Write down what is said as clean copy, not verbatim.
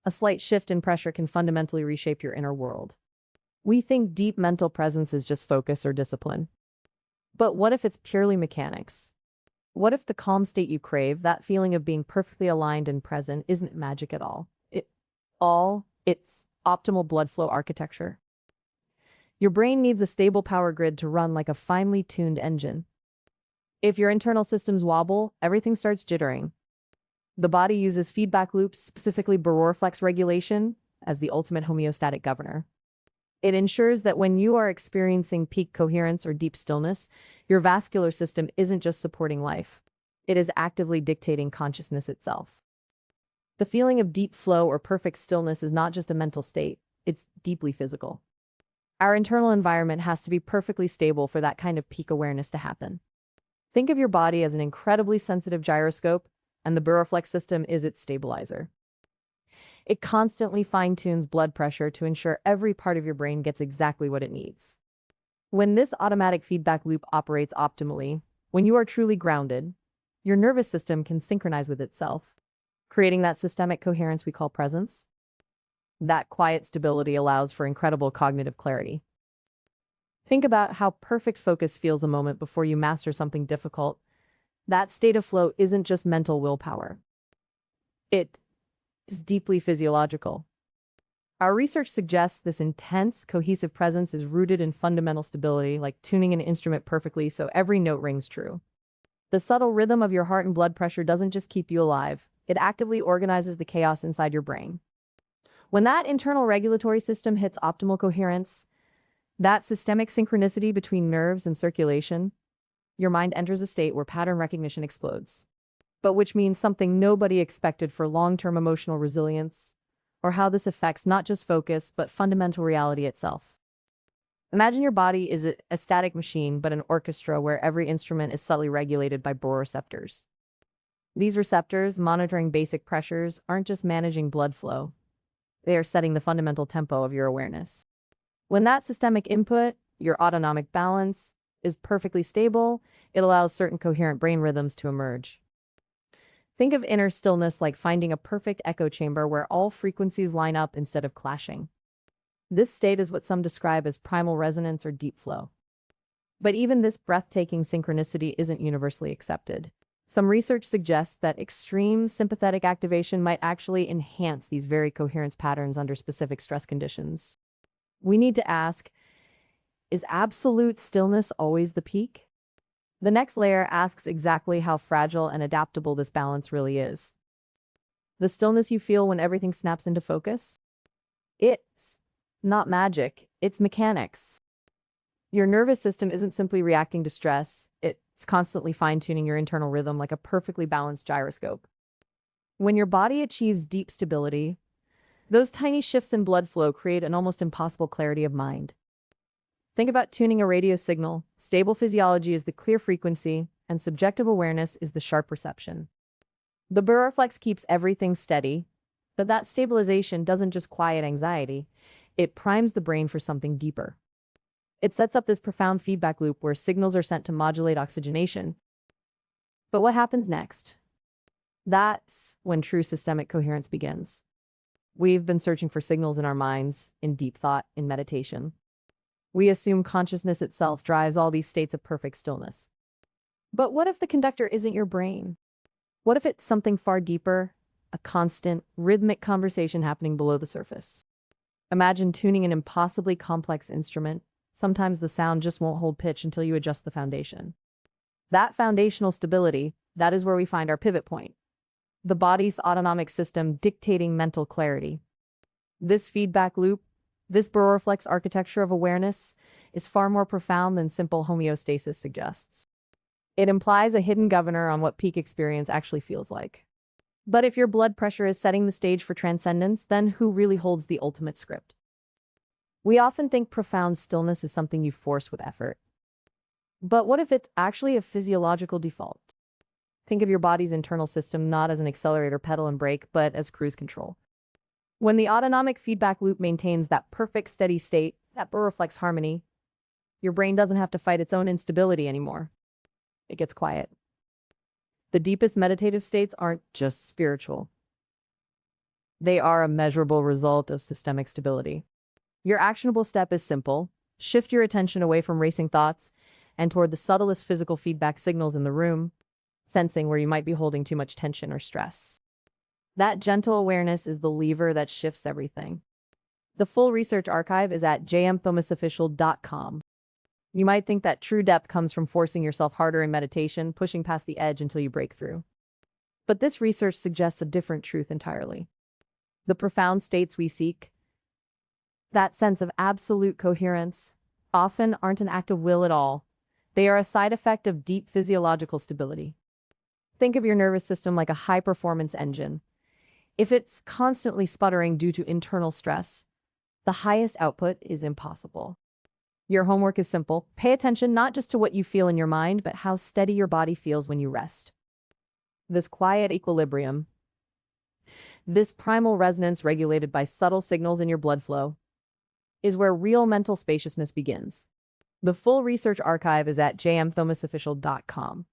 A slight shift in pressure can fundamentally reshape your inner world. We think deep mental presence is just focus or discipline. But what if it's purely mechanics? What if the calm state you crave, that feeling of being perfectly aligned and present, isn't magic at all? It's optimal blood flow architecture. Your brain needs a stable power grid to run like a finely tuned engine. If your internal systems wobble, everything starts jittering. The body uses feedback loops, specifically baroreflex regulation, as the ultimate homeostatic governor. It ensures that when you are experiencing peak coherence or deep stillness, your vascular system isn't just supporting life. It is actively dictating consciousness itself. The feeling of deep flow or perfect stillness is not just a mental state, it's deeply physical. Our internal environment has to be perfectly stable for that kind of peak awareness to happen. Think of your body as an incredibly sensitive gyroscope, and the baroreflex system is its stabilizer. It constantly fine-tunes blood pressure to ensure every part of your brain gets exactly what it needs. When this automatic feedback loop operates optimally, when you are truly grounded, your nervous system can synchronize with itself, creating that systemic coherence we call presence. That quiet stability allows for incredible cognitive clarity. Think about how perfect focus feels a moment before you master something difficult. That state of flow isn't just mental willpower. It is deeply physiological. Our research suggests this intense, cohesive presence is rooted in fundamental stability, like tuning an instrument perfectly so every note rings true. The subtle rhythm of your heart and blood pressure doesn't just keep you alive, it actively organizes the chaos inside your brain. When that internal regulatory system hits optimal coherence, that systemic synchronicity between nerves and circulation, your mind enters a state where pattern recognition explodes. But which means something nobody expected for long-term emotional resilience, or how this affects not just focus, but fundamental reality itself. Imagine your body is a static machine, but an orchestra where every instrument is subtly regulated by baroreceptors. These receptors, monitoring basic pressures, aren't just managing blood flow. They are setting the fundamental tempo of your awareness. When that systemic input, your autonomic balance, is perfectly stable, it allows certain coherent brain rhythms to emerge. Think of inner stillness like finding a perfect echo chamber where all frequencies line up instead of clashing. This state is what some describe as primal resonance or deep flow. But even this breathtaking synchronicity isn't universally accepted. Some research suggests that extreme sympathetic activation might actually enhance these very coherence patterns under specific stress conditions. We need to ask, is absolute stillness always the peak? The next layer asks exactly how fragile and adaptable this balance really is. The stillness you feel when everything snaps into focus? It's not magic, it's mechanics. Your nervous system isn't simply reacting to stress, it's constantly fine-tuning your internal rhythm like a perfectly balanced gyroscope. When your body achieves deep stability, those tiny shifts in blood flow create an almost impossible clarity of mind. Think about tuning a radio signal. Stable physiology is the clear frequency, and subjective awareness is the sharp perception. The baroreflex keeps everything steady, but that stabilization doesn't just quiet anxiety, it primes the brain for something deeper. It sets up this profound feedback loop where signals are sent to modulate oxygenation. But what happens next? That's when true systemic coherence begins. We've been searching for signals in our minds, in deep thought, in meditation. We assume consciousness itself drives all these states of perfect stillness. But what if the conductor isn't your brain? What if it's something far deeper, a constant, rhythmic conversation happening below the surface? Imagine tuning an impossibly complex instrument. Sometimes the sound just won't hold pitch until you adjust the foundation. That foundational stability, that is where we find our pivot point. The body's autonomic system dictating mental clarity. This feedback loop, this baroreflex architecture of awareness, is far more profound than simple homeostasis suggests. It implies a hidden governor on what peak experience actually feels like. But if your blood pressure is setting the stage for transcendence, then who really holds the ultimate script? We often think profound stillness is something you force with effort. But what if it's actually a physiological default? Think of your body's internal system not as an accelerator, pedal, and brake, but as cruise control. When the autonomic feedback loop maintains that perfect steady state, that baroreflex harmony, your brain doesn't have to fight its own instability anymore. It gets quiet. The deepest meditative states aren't just spiritual. They are a measurable result of systemic stability. Your actionable step is simple. Shift your attention away from racing thoughts and toward the subtlest physical feedback signals in the room, sensing where you might be holding too much tension or stress. That gentle awareness is the lever that shifts everything. The full research archive is at jmthomasofficial.com. You might think that true depth comes from forcing yourself harder in meditation, pushing past the edge until you break through. But this research suggests a different truth entirely. The profound states we seek, that sense of absolute coherence, often aren't an act of will at all. They are a side effect of deep physiological stability. Think of your nervous system like a high-performance engine. If it's constantly sputtering due to internal stress, the highest output is impossible. Your homework is simple. Pay attention not just to what you feel in your mind, but how steady your body feels when you rest. This quiet equilibrium, this primal resonance regulated by subtle signals in your blood flow, is where real mental spaciousness begins. The full research archive is at jmthomasofficial.com.